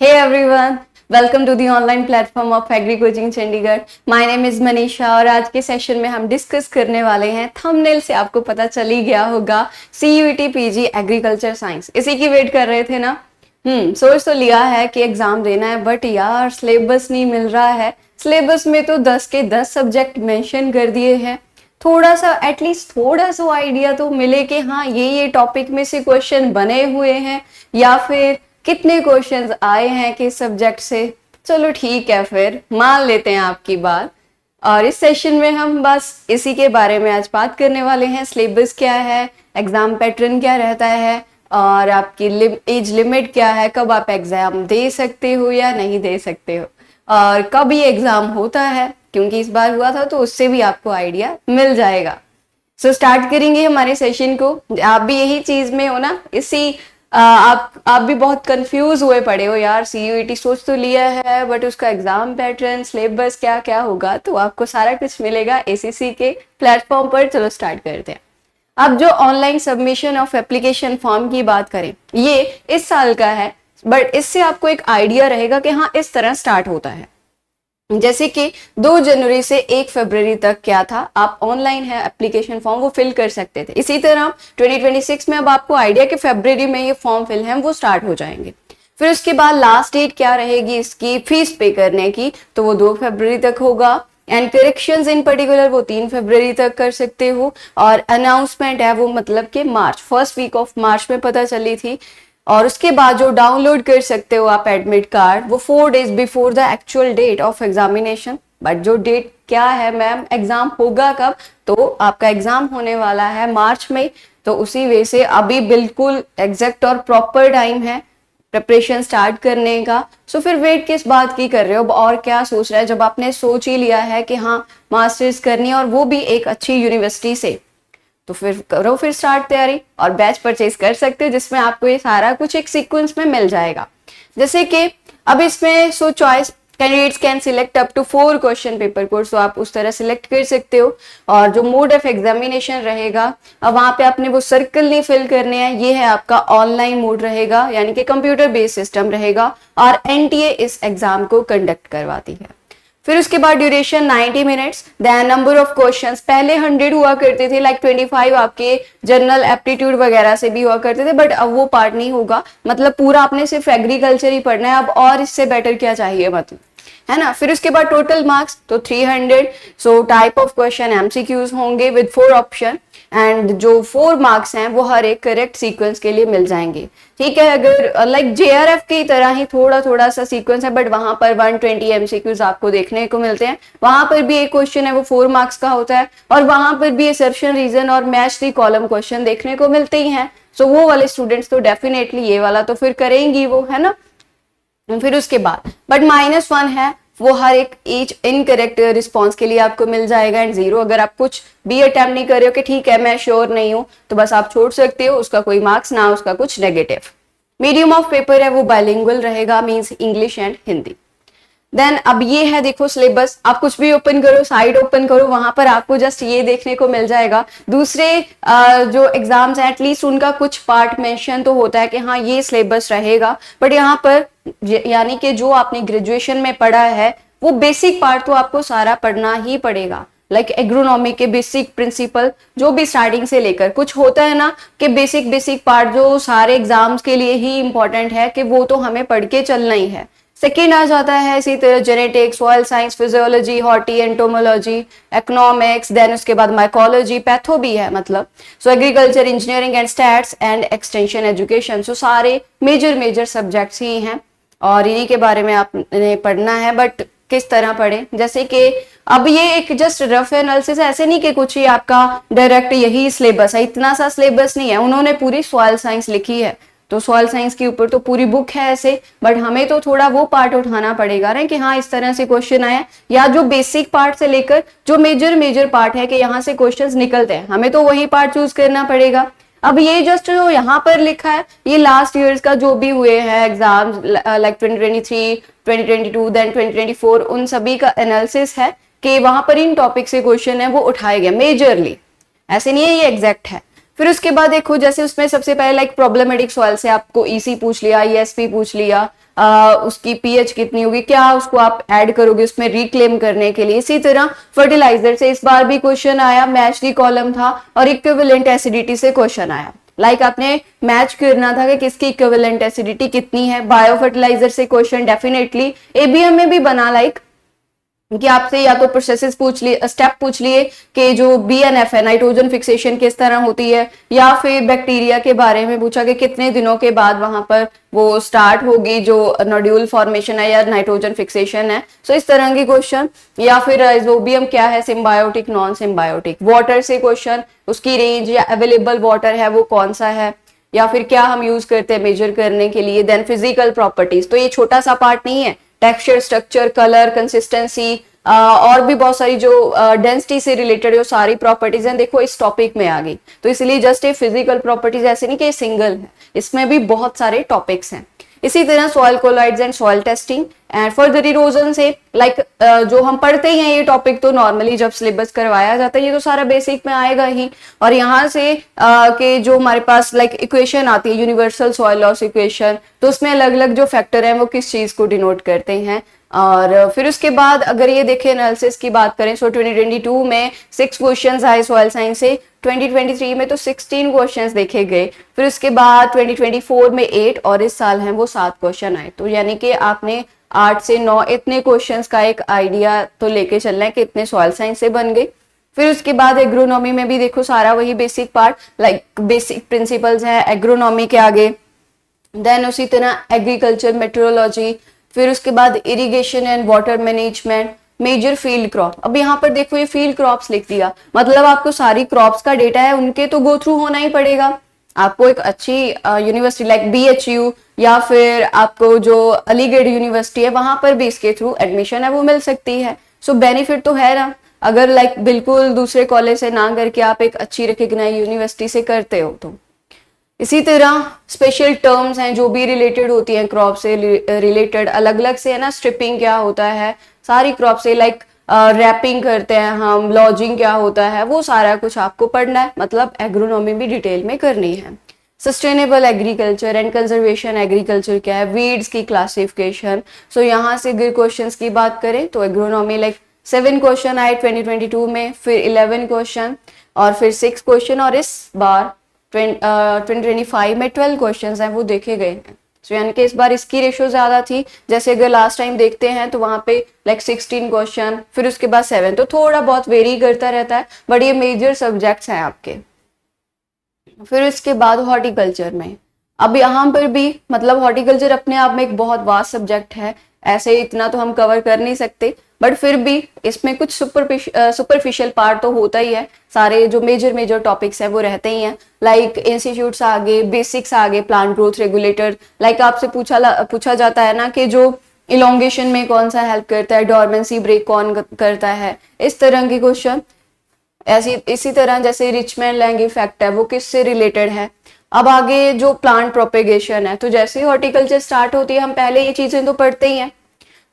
Hey everyone, welcome to the online platform of Agri Coaching Chandigarh. My name is Manisha और आज के session में हम डिस्कस करने वाले हैं. थंबनेल से आपको पता चल ही गया होगा CUET PG एग्रीकल्चर साइंस. इसी की वेट कर रहे थे ना. सोच तो लिया है कि एग्जाम देना है, बट यार सिलेबस नहीं मिल रहा है. सिलेबस में तो 10 के 10 सब्जेक्ट मेंशन कर दिए हैं. थोड़ा सा एटलीस्ट थोड़ा सा आइडिया तो मिले कि हाँ ये टॉपिक में से क्वेश्चन बने हुए हैं या फिर कितने क्वेश्चंस आए हैं किस सब्जेक्ट से. चलो ठीक है, फिर मान लेते हैं आपकी बात. और इस सेशन में हम बस इसी के बारे में आज बात करने वाले हैं. सिलेबस क्या है, एग्जाम पैटर्न क्या रहता है और आपकी एज लिमिट क्या है, कब आप एग्जाम दे सकते हो या नहीं दे सकते हो, और कब ये एग्जाम होता है, क्योंकि इस बार हुआ था तो उससे भी आपको आइडिया मिल जाएगा. सो स्टार्ट करेंगे हमारे सेशन को. आप भी यही चीज में हो ना, इसी आप भी बहुत कंफ्यूज हुए पड़े हो यार. CUET सोच तो लिया है बट उसका एग्जाम पैटर्न सिलेबस क्या क्या होगा, तो आपको सारा कुछ मिलेगा ACC के प्लेटफॉर्म पर. चलो स्टार्ट करते हैं. अब जो online submission of application form की बात करें, ये इस साल का है, बट इससे आपको एक आइडिया रहेगा कि हाँ इस तरह स्टार्ट होता है. जैसे कि 2 जनवरी से 1 फरवरी तक क्या था, आप ऑनलाइन है एप्लीकेशन फॉर्म वो फिल कर सकते थे. इसी तरह 2026 में अब आपको आइडिया कि फरवरी में ये फॉर्म फिल है वो स्टार्ट हो जाएंगे. फिर उसके बाद लास्ट डेट क्या रहेगी इसकी फीस पे करने की, तो वो 2 फरवरी तक होगा. एंड करेक्शंस इन पर्टिकुलर वो 3 फरवरी तक कर सकते हो. और अनाउंसमेंट है वो मतलब कि फर्स्ट वीक ऑफ मार्च में पता चली थी. और उसके बाद जो डाउनलोड कर सकते हो आप एडमिट कार्ड, वो 4 days before the actual date of examination. But जो डेट क्या है मैम, एग्जाम होगा कब, तो आपका एग्जाम होने वाला है मार्च में. तो उसी वे से अभी बिल्कुल एग्जैक्ट और प्रॉपर टाइम है प्रिपरेशन स्टार्ट करने का. सो फिर वेट किस बात की कर रहे हो और क्या सोच रहे हैं, जब आपने सोच ही लिया है कि हाँ मास्टर्स करनी है और वो भी एक अच्छी यूनिवर्सिटी से, तो फिर करो फिर स्टार्ट तैयारी. और बैच परचेज कर सकते हो जिसमें आपको ये सारा कुछ एक सीक्वेंस में मिल जाएगा. जैसे कि अब इसमें so choice candidates can select up to 4 question paper course, तो आप उस तरह सिलेक्ट कर सकते हो. और जो मोड ऑफ एग्जामिनेशन रहेगा, अब वहां पे आपने वो सर्कल नहीं फिल करने हैं, ये है आपका ऑनलाइन मोड रहेगा, यानी कि कंप्यूटर बेस्ड सिस्टम रहेगा. और NTA इस एग्जाम को कंडक्ट करवाती है. फिर उसके बाद duration 90 minutes. Then number of questions पहले 100 हुआ करते थे, लाइक 25 आपके जनरल एप्टीट्यूड वगैरह से भी हुआ करते थे, बट अब वो पार्ट नहीं होगा. मतलब पूरा आपने सिर्फ एग्रीकल्चर ही पढ़ना है अब, और इससे बेटर क्या चाहिए, मतलब है ना. फिर उसके बाद टोटल मार्क्स तो 300. So type of question MCQs होंगे विद 4 ऑप्शन. एंड जो 4 मार्क्स हैं वो हर एक करेक्ट सीक्वेंस के लिए मिल जाएंगे. ठीक है, अगर लाइक JRF की तरह ही थोड़ा थोड़ा सा सीक्वेंस है, बट वहां पर 120 MCQs आपको देखने को मिलते हैं. वहां पर भी एक क्वेश्चन है वो 4 मार्क्स का होता है, और वहां पर भी असर्शन रीजन और मैच दी कॉलम क्वेश्चन देखने को मिलते ही हैं. सो वो वाले स्टूडेंट्स तो डेफिनेटली ये वाला तो फिर करेंगी वो, है ना. फिर उसके बाद बट -1 है वो हर एक ईच इनकरेक्ट रिस्पॉन्स के लिए आपको मिल जाएगा. एंड 0 अगर आप कुछ भी अटेम्प्ट नहीं कर रहे हो कि ठीक है मैं श्योर नहीं हूं, तो बस आप छोड़ सकते हो, उसका कोई मार्क्स ना उसका कुछ नेगेटिव. मीडियम ऑफ पेपर है वो बाइलिंगुअल रहेगा, means English and Hindi. Then अब ये है देखो सिलेबस, आप कुछ भी ओपन करो, साइट ओपन करो, वहां पर आपको जस्ट ये देखने को मिल जाएगा. दूसरे जो एग्जाम्स हैं एटलीस्ट उनका कुछ पार्ट मेंशन तो होता है कि हाँ ये सिलेबस रहेगा, बट यहाँ पर यानी कि जो आपने ग्रेजुएशन में पढ़ा है वो बेसिक पार्ट तो आपको सारा पढ़ना ही पड़ेगा. लाइक एग्रोनॉमी के बेसिक प्रिंसिपल जो भी स्टार्टिंग से लेकर, कुछ होता है ना कि बेसिक पार्ट जो सारे एग्जाम्स के लिए ही इंपॉर्टेंट है कि वो तो हमें पढ़ के चलना ही है. सेकेंड आ जाता है इसी तरह genetics, soil science, physiology, horti entomology, economics. Then उसके बाद माइकोलॉजी, पैथो भी है मतलब. So agriculture, engineering and stats and extension education. So सारे मेजर सब्जेक्ट्स ही हैं और इन्हीं के बारे में आपने पढ़ना है. बट किस तरह पढ़े, जैसे कि अब ये एक जस्ट रफ एनालिसिस है, ऐसे नहीं कि कुछ ही आपका डायरेक्ट यही सिलेबस है, इतना सा सिलेबस नहीं है. उन्होंने पूरी सॉइल साइंस लिखी है तो सॉइल साइंस के ऊपर तो पूरी बुक है ऐसे, बट हमें तो थोड़ा वो पार्ट उठाना पड़ेगा ना कि हाँ इस तरह से क्वेश्चन आए, या जो बेसिक पार्ट से लेकर जो मेजर पार्ट है कि यहाँ से क्वेश्चंस निकलते हैं, हमें तो वही पार्ट चूज करना पड़ेगा. अब ये जस्ट जो यहाँ पर लिखा है ये लास्ट ईयर्स का जो भी हुए हैं एग्जाम्स लाइक 2023, 2022, देन 2024, उन सभी का एनालिसिस है कि वहां पर इन टॉपिक से क्वेश्चन है वो उठाए गए मेजरली, ऐसे नहीं है ये एग्जैक्ट है. फिर उसके बाद देखो जैसे उसमें सबसे पहले लाइक प्रॉब्लमेटिक सॉइल से आपको EC पूछ लिया, ESP पूछ लिया, उसकी पीएच कितनी होगी, क्या उसको आप ऐड करोगे उसमें रिक्लेम करने के लिए। इसी तरह फर्टिलाइजर से इस बार भी क्वेश्चन आया, मैच दी कॉलम था, और इक्विवेलेंट एसिडिटी से क्वेश्चन आया। आपने मैच करना था कि किसकी इक्विवेलेंट एसिडिटी कितनी है। बायो फर्टिलाइजर से क्वेश्चन डेफिनेटली, एबीएम में भी बना कि आपसे या तो प्रोसेसेस पूछ लिए, स्टेप पूछ लिए कि जो बीएनएफ है, नाइट्रोजन फिक्सेशन किस तरह होती है, या फिर बैक्टीरिया के बारे में पूछा कि कितने दिनों के बाद वहां पर वो स्टार्ट होगी जो नोड्यूल फॉर्मेशन है या नाइट्रोजन फिक्सेशन है। सो इस तरह के क्वेश्चन, या फिर राइजोबियम क्या है, सिम्बायोटिक नॉन सिम्बायोटिक। वाटर से क्वेश्चन, उसकी रेंज या अवेलेबल वाटर है वो कौन सा है, या फिर क्या हम यूज करते हैं मेजर करने के लिए। देन फिजिकल प्रॉपर्टीज, तो ये छोटा सा पार्ट नहीं है, टेक्सचर, स्ट्रक्चर, कलर, कंसिस्टेंसी और भी बहुत सारी जो डेंसिटी से रिलेटेड जो सारी प्रॉपर्टीज हैं, देखो इस टॉपिक में आ गई। तो इसलिए जस्ट ये फिजिकल प्रॉपर्टीज ऐसे नहीं कि सिंगल है, इसमें भी बहुत सारे टॉपिक्स हैं। इसी तरह soil colloids and soil testing and further erosion से जो हम पढ़ते ही हैं ये टॉपिक, तो नॉर्मली जब सिलेबस करवाया जाता है ये तो सारा बेसिक में आएगा ही। और यहाँ से के जो हमारे पास इक्वेशन आती है, यूनिवर्सल सॉइल लॉस इक्वेशन, तो उसमें अलग अलग जो फैक्टर हैं वो किस चीज को डिनोट करते हैं। और फिर उसके बाद अगर ये देखें एनालिसिस की बात करें, सो 2022 में 6 क्वेश्चंस आए सॉइल साइंस से, 2023 में तो 16 क्वेश्चंस देखे गए, फिर उसके बाद 2024 में 8 और इस साल हैं वो 7 क्वेश्चन आए। तो यानी कि आपने 8 से 9 इतने क्वेश्चंस का एक आइडिया तो लेके चलना है कि इतने सॉइल साइंस से बन गए। फिर उसके बाद एग्रोनॉमी में भी देखो सारा वही बेसिक पार्ट, बेसिक प्रिंसिपल्स हैं एग्रोनॉमी के आगे। देन उसी तरह एग्रीकल्चर, मेट्रोलॉजी, फिर उसके बाद irrigation and water management, major field crop. अब यहाँ पर देखो ये फील्ड क्रॉप्स लिख दिया, मतलब आपको सारी क्रॉप्स का डेटा है उनके तो गो थ्रू होना ही पड़ेगा। आपको एक अच्छी यूनिवर्सिटी लाइक बीएचयू या फिर आपको जो अलीगढ़ यूनिवर्सिटी है वहां पर भी इसके थ्रू एडमिशन है वो मिल सकती है। सो बेनिफिट तो है ना, अगर बिल्कुल दूसरे कॉलेज से ना करके आप एक अच्छी रिकग्नाइज यूनिवर्सिटी से करते हो तो। इसी तरह स्पेशल टर्म्स हैं जो भी रिलेटेड होती हैं क्रॉप से रिलेटेड, अलग अलग से है ना। स्ट्रिपिंग क्या होता है, सारी क्रॉप से रैपिंग करते हैं हम, लॉजिंग क्या होता है, वो सारा कुछ आपको पढ़ना है, मतलब एग्रोनॉमी भी डिटेल में करनी है। Sustainable agriculture and conservation agriculture क्या है, वीड्स की क्लासिफिकेशन। सो यहाँ से अगर क्वेश्चंस की बात करें तो एग्रोनॉमी 7 क्वेश्चन आए 2022 में, फिर 11 क्वेश्चन और फिर 6 क्वेश्चन, और इस बार 2025 में 12 क्वेश्चंस हैं वो देखे गए हैं। सो यानी कि इस बार इसकी रेशो ज्यादा थी, जैसे अगर लास्ट टाइम देखते हैं तो वहां पे 16 क्वेश्चन, फिर उसके बाद 7, तो थोड़ा बहुत वेरी करता रहता है, बट ये मेजर सब्जेक्ट्स हैं आपके। फिर इसके बाद हॉर्टिकल्चर में, अब यहाँ पर भी मतलब हॉर्टिकल्चर अपने आप में एक बहुत वास्ट सब्जेक्ट है, ऐसे इतना तो हम कवर कर नहीं सकते, बट फिर भी इसमें कुछ सुपरफिशियल पार्ट तो होता ही है। सारे जो मेजर टॉपिक्स है वो रहते ही हैं, इंस्टीट्यूट्स आगे, बेसिक्स आगे, प्लांट ग्रोथ रेगुलेटर, आपसे पूछा जाता है ना कि जो इलोंगेशन में कौन सा हेल्प करता है, डोरमेंसी ब्रेक कौन करता है, इस तरह के क्वेश्चन। इसी तरह जैसे रिचमेंट लैंग इफेक्ट है वो किससे रिलेटेड है। अब आगे जो प्लांट प्रोपेगेशन है, तो जैसे ही हॉर्टिकल्चर स्टार्ट होती है हम पहले ये चीजें तो पढ़ते ही हैं।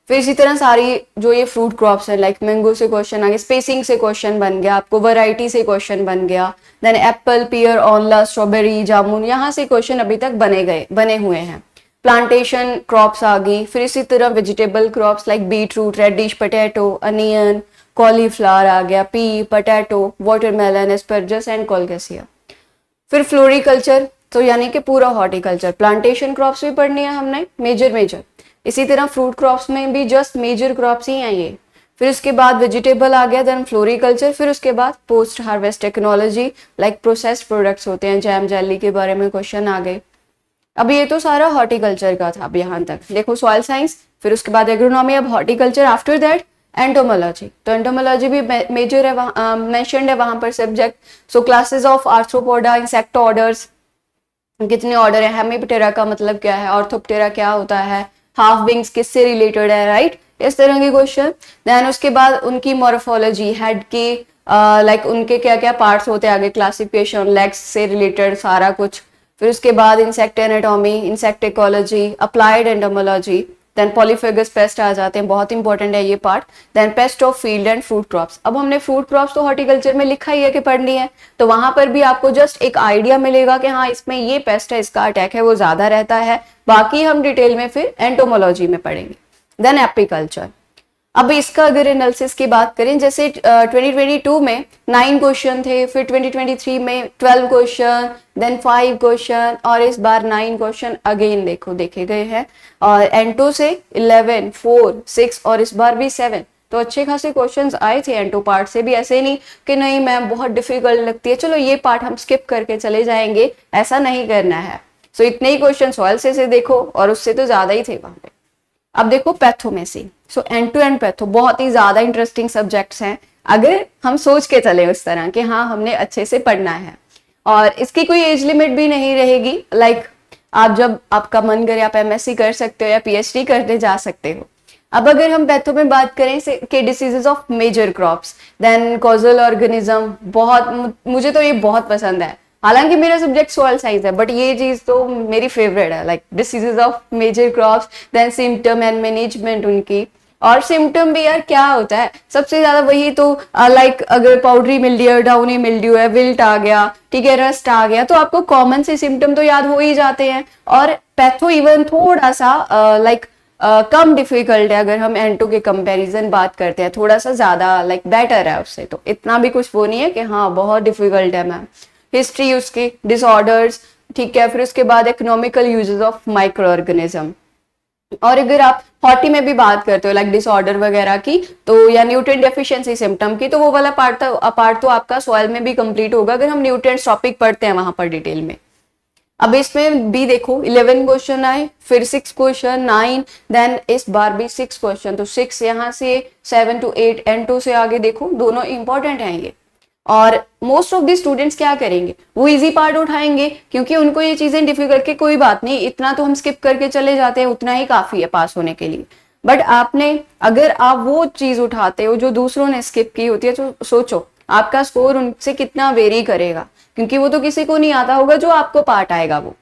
फिर इसी तरह सारी जो ये फ्रूट क्रॉप्स है, मैंगो से क्वेश्चन आ गया, स्पेसिंग से क्वेश्चन बन गया आपको, वैरायटी से क्वेश्चन बन गया, देन एप्पल, पियर, ऑनला, स्ट्रॉबेरी, जामुन, यहाँ से क्वेश्चन अभी तक बने हुए हैं। प्लांटेशन क्रॉप्स आ गई, फिर इसी तरह vegetable crops beet root, radish, potato, onion, cauliflower आ गया, P, potato, watermelon, asparagus and कोलगेसिया। फिर फ्लोरिकल्चर, तो यानी कि पूरा हॉर्टिकल्चर, प्लांटेशन क्रॉप्स भी पढ़नी है हमने मेजर। इसी तरह फ्रूट क्रॉप्स में भी जस्ट मेजर क्रॉप्स ही हैं ये। फिर उसके बाद वेजिटेबल आ गया, देन फ्लोरिकल्चर, फिर उसके बाद post harvest technology, processed products होते हैं, जैम जेली के बारे में क्वेश्चन आ गए। अब ये तो सारा हॉर्टिकल्चर का था अब यहाँ तक। देखो सॉइल साइंस, फिर उसके बाद एग्रोनॉमी, अब हॉर्टिकल्चर, आफ्टर दैट एंटोमोलॉजी। तो एंटोमोलॉजी भी मेजर है, मेंशन्ड है वहां पर subject. So classes of arthropoda, insect orders, कितने ऑर्डर है, हेमिप्टेरा का मतलब क्या है, ऑर्थोप्टेरा क्या होता है, हाफ विंग्स किससे रिलेटेड है, राइट, इस तरह के क्वेश्चन। देन उसके बाद उनकी मॉर्फोलॉजी, हेड की उनके क्या क्या पार्ट्स होते हैं, आगे क्लासिफिकेशन, लेग्स से रिलेटेड सारा कुछ। फिर उसके बाद insect anatomy, insect ecology, applied entomology, then polyphagous pest आ जाते हैं, बहुत इंपॉर्टेंट है ये part. Then pest of field and fruit crops. अब हमने फ्रूट क्रॉप्स तो हॉर्टिकल्चर में लिखा ही है कि पढ़नी है, तो वहां पर भी आपको जस्ट एक आइडिया मिलेगा कि हाँ इसमें ये पेस्ट है, इसका अटैक है वो ज्यादा रहता है। बाकी हम डिटेल में फिर एंटोमोलॉजी में पढ़ेंगे। देन एप्रीकल्चर। अब इसका अगर एनालिसिस की बात करें, जैसे 2022 में 9 क्वेश्चन थे, फिर 2023 में 12 क्वेश्चन, देन 5 क्वेश्चन, और इस बार 9 क्वेश्चन अगेन देखो देखे गए हैं। और एंटो से 11, 4, 6 और इस बार भी 7। तो अच्छे खासे क्वेश्चंस आए थे एंटो पार्ट से भी। ऐसे नहीं कि नहीं मैम बहुत डिफिकल्ट लगती है, चलो ये पार्ट हम स्किप करके चले जाएंगे, ऐसा नहीं करना है। सो इतने ही क्वेश्चन सॉइल से देखो, और उससे तो ज्यादा ही थे वहां पे। अब देखो पैथो में से, so end to end patho बहुत ही ज्यादा इंटरेस्टिंग सब्जेक्ट्स हैं अगर हम सोच के चले उस तरह कि हाँ हमने अच्छे से पढ़ना है। और इसकी कोई एज लिमिट भी नहीं रहेगी, लाइक आप जब आपका मन करे आप एमएससी कर सकते हो या पीएचडी करने जा सकते हो। अब अगर हम पैथो में बात करें के diseases of major crops, then causal organism, बहुत मुझे तो ये बहुत पसंद है। हालांकि मेरा सब्जेक्ट सोयल साइंस है, बट ये चीज तो मेरी फेवरेट है, like diseases of major crops, then symptom and management उनकी। और सिम्टम भी यार क्या होता है सबसे ज्यादा, वही तो लाइक अगर पाउडरी मिल्ड्यू, डाउनी मिल्ड्यू है, विल्ट आ गया, ठीक है, रस्ट आ गया, तो आपको कॉमन से सिम्टम तो याद हो ही जाते हैं। और पैथो इवन थोड़ा सा लाइक कम डिफिकल्ट है अगर हम एंटो के कंपैरिजन बात करते हैं, थोड़ा सा ज्यादा लाइक बेटर है उससे, तो इतना भी कुछ वो नहीं है कि हाँ बहुत डिफिकल्ट है मैम। हिस्ट्री उसकी, डिसऑर्डर्स, ठीक है, फिर उसके बाद economical uses of micro organism. और अगर आप हॉर्टी में भी बात करते हो लाइक डिसऑर्डर वगैरह की, तो या न्यूट्रिएंट डेफिशिएंसी सिम्टम की, तो वो वाला पार्ट तो आपका सॉइल में भी कंप्लीट होगा अगर हम न्यूट्रिएंट्स टॉपिक पढ़ते हैं वहां पर डिटेल में। अब इसमें भी देखो 11 क्वेश्चन आए, फिर 6 क्वेश्चन, 9, देन इस बार भी 6 क्वेश्चन, तो 6 यहाँ से 7 to 8 एंड 2 से आगे देखो, दोनों इंपॉर्टेंट हैं ये। और मोस्ट ऑफ द स्टूडेंट्स क्या करेंगे, वो इजी पार्ट उठाएंगे, क्योंकि उनको ये चीजें डिफिकल्ट के कोई बात नहीं, इतना तो हम स्किप करके चले जाते हैं, उतना ही काफी है पास होने के लिए। बट आपने अगर आप वो चीज उठाते हो जो दूसरों ने स्किप की होती है, तो सोचो आपका स्कोर उनसे कितना वेरी करेगा, क्योंकि वो तो किसी को नहीं आता होगा जो आपको पार्ट आएगा वो।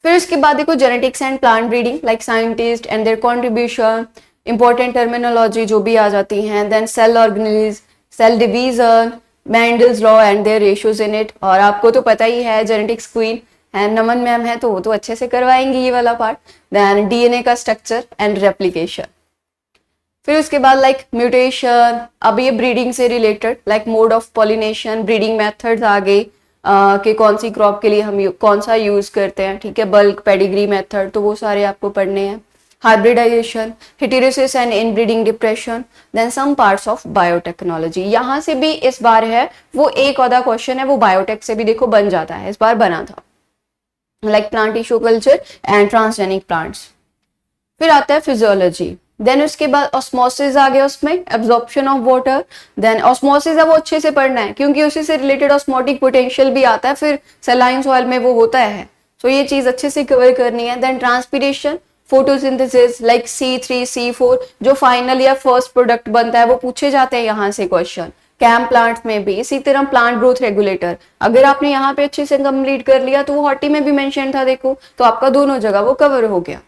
फिर उसके बाद देखो genetics and plant breeding, like scientist and their contribution, important terminology जो भी आ जाती हैं, then cell organism, cell division, Mendel's law and their ratios in it. और आपको तो पता ही है जेनेटिक्स क्वीन है नमन मैम है, तो वो तो अच्छे से करवाएंगी ये वाला पार्ट। देन डीएनए का स्ट्रक्चर एंड रेप्लिकेशन। फिर उसके बाद लाइक म्यूटेशन, अब ये ब्रीडिंग से related, like mode of pollination, breeding methods आ गए कि कौन सी क्रॉप के लिए हम कौन सा यूज करते हैं, ठीक है, बल्क पेडिग्री मेथड, तो वो सारे आपको पढ़ने हैं। Hybridization, heterosis and inbreeding depression, then some parts of biotechnology. यहाँ से भी इस बार है वो एक आधा क्वेश्चन है, वो बायोटेक से भी देखो बन जाता है, इस बार बना था, like plant tissue culture and transgenic plants. फिर आता है फिजियोलॉजी, देन उसके बाद ऑस्मोसिस आ गया, उसमें absorption of water. Then osmosis है वो अच्छे से पढ़ना है, क्योंकि उसी से रिलेटेड ऑस्मोटिक पोटेंशियल भी आता है, फिर सलाइन सॉइल में वो होता है, सो ये चीज अच्छे से कवर करनी है। Then transpiration, photosynthesis, like C3, C4 जो फाइनल या फर्स्ट प्रोडक्ट बनता है, वो पूछे जाते हैं यहाँ से क्वेश्चन, कैम प्लांट्स में भी। इसी तरह प्लांट ग्रोथ रेगुलेटर, अगर आपने यहाँ पे अच्छे से कंप्लीट कर लिया तो वो हॉर्टी में भी मेंशन था देखो, तो आपका दोनों जगह वो कवर हो गया।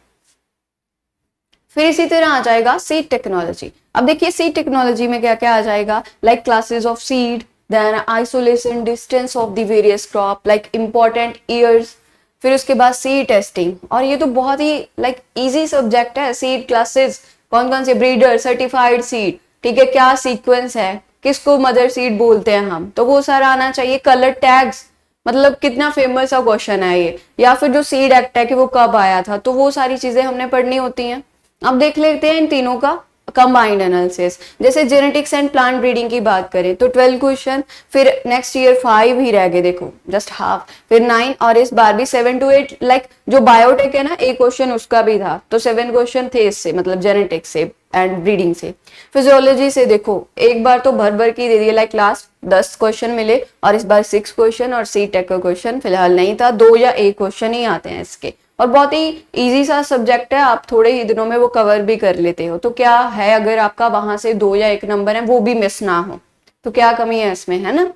फिर इसी तरह आ जाएगा सीड टेक्नोलॉजी। अब देखिए सीड टेक्नोलॉजी में क्या क्या आ जाएगा, like classes of seed, then isolation distance of the various crop, like important years. फिर उसके बाद सीड टेस्टिंग, और ये तो बहुत ही लाइक इजी सब्जेक्ट है। सीड क्लासेस कौन कौन से, ब्रीडर, सर्टिफाइड सीड, ठीक है, क्या सीक्वेंस है, किसको मदर सीड बोलते हैं हम, तो वो सारा आना चाहिए। कलर टैग्स, मतलब कितना फेमस सा क्वेश्चन है ये। या फिर जो सीड एक्ट है कि वो कब आया था, तो वो सारी चीजें हमने पढ़नी होती हैं। अब देख लेते हैं इन तीनों का कंबाइंड एनालिसिस। जैसे जेनेटिक्स एंड प्लांट ब्रीडिंग की बात करें तो 12 क्वेश्चन, फिर नेक्स्ट ईयर 5 ही रह गए देखो, जस्ट हाफ, फिर 9, और इस बार भी 7 to 8। लाइक जो बायोटेक है ना, एक क्वेश्चन उसका भी था, तो 7 क्वेश्चन थे इससे, मतलब जेनेटिक्स से एंड ब्रीडिंग से। फिजियोलॉजी से देखो एक बार तो भर भर की दे दिए, लाइक लास्ट 10 क्वेश्चन मिले, और इस बार 6 क्वेश्चन, और सी टेक का क्वेश्चन फिलहाल नहीं था, 2 या 1 क्वेश्चन ही आते हैं इसके, और बहुत ही इजी सा सब्जेक्ट है, आप थोड़े ही दिनों में वो कवर भी कर लेते हो। तो क्या है, अगर आपका वहां से 2 या 1 नंबर है वो भी मिस ना हो, तो क्या कमी है इसमें, है ना।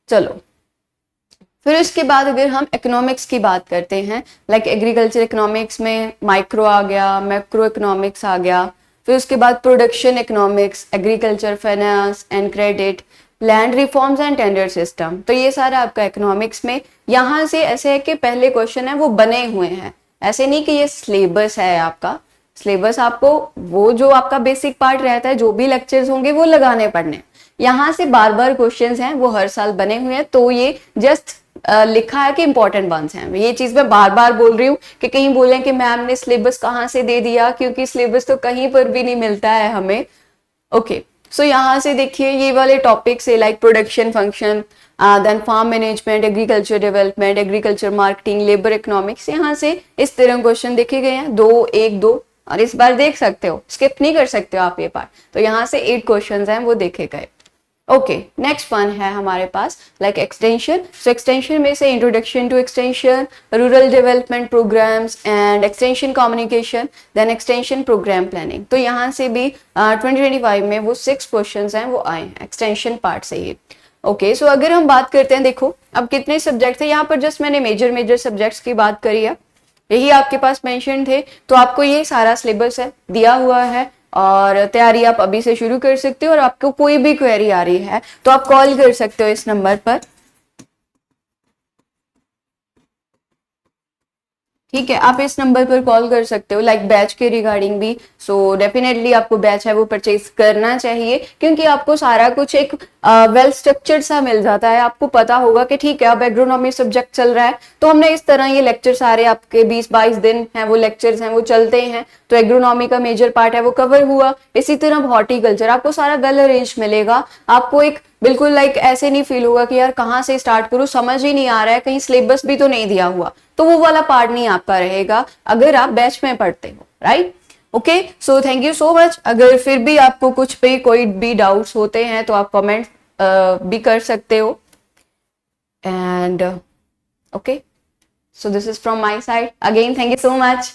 चलो फिर उसके बाद अगर हम इकोनॉमिक्स की बात करते हैं, लाइक एग्रीकल्चर इकोनॉमिक्स में माइक्रो आ गया, मैक्रो इकोनॉमिक्स आ गया। फिर उसके बाद production economics, agriculture finance and credit, land reforms and tender system. तो ये सारा आपका इकोनॉमिक्स में। यहाँ से ऐसे है कि पहले क्वेश्चन है वो बने हुए हैं, ऐसे नहीं कि ये सिलेबस है आपका। सिलेबस आपको वो जो आपका बेसिक पार्ट रहता है, जो भी लेक्चर्स होंगे वो लगाने पड़ने। यहाँ से बार बार क्वेश्चंस हैं वो हर साल बने हुए हैं, तो ये जस्ट लिखा है कि इंपॉर्टेंट वंस हैं। ये चीज मैं बार बार बोल रही हूँ कि कहीं बोले कि मैम ने सिलेबस कहाँ से दे दिया, क्योंकि सिलेबस तो कहीं पर भी नहीं मिलता है हमें। ओके, सो यहाँ से देखिए ये वाले टॉपिक्स है like production function, then farm management, agriculture development, agriculture marketing, labour economics. यहाँ से इस तरह क्वेश्चन देखे गए हैं, 2 1 2, और इस बार देख सकते हो, स्किप नहीं कर सकते हो आप ये पार्ट। तो यहाँ से 8 क्वेश्चंस हैं वो देखे गए। ओके, नेक्स्ट वन है हमारे पास लाइक एक्सटेंशन। सो एक्सटेंशन में से introduction to extension, rural development programmes and extension communication, then extension programme planning. तो यहाँ से भी 2025 में वो 6 क्वेश्चंस हैं वो आए हैं एक्सटेंशन पार्ट से ही। ओके, सो अगर हम बात करते हैं, देखो अब कितने सब्जेक्ट थे यहाँ पर, जस्ट मैंने मेजर सब्जेक्ट्स की बात करी है, यही आपके पास मेंशन थे। तो आपको ये सारा सिलेबस है दिया हुआ है और तैयारी आप अभी से शुरू कर सकते हो। और आपको कोई भी क्वेरी आ रही है तो आप कॉल कर सकते हो इस नंबर पर, ठीक है। आप इस नंबर पर कॉल कर सकते हो लाइक बैच के रिगार्डिंग भी। सो डेफिनेटली आपको बैच है वो परचेज करना चाहिए, क्योंकि आपको सारा कुछ एक वेल स्ट्रक्चर्ड सा मिल जाता है। आपको पता होगा कि ठीक है अब एग्रोनॉमी सब्जेक्ट चल रहा है, तो हमने इस तरह ये लेक्चर सारे आपके 20-22 दिन हैं वो लेक्चर्स हैं वो चलते हैं, तो एग्रोनॉमी का मेजर पार्ट है वो कवर हुआ। इसी तरह हॉर्टिकल्चर आपको सारा वेल अरेंज मिलेगा। आपको एक बिल्कुल लाइक ऐसे नहीं फील होगा कि यार कहाँ से स्टार्ट करूँ, समझ ही नहीं आ रहा है, कहीं सिलेबस भी तो नहीं दिया हुआ। तो वो वाला पार्ट नहीं आपका रहेगा अगर आप बैच में पढ़ते हो, right. Okay, so thank you so much. अगर फिर भी आपको कुछ पे कोई भी डाउट्स होते हैं तो आप कमेंट भी कर सकते हो। And okay, so this is from my side, again thank you so much.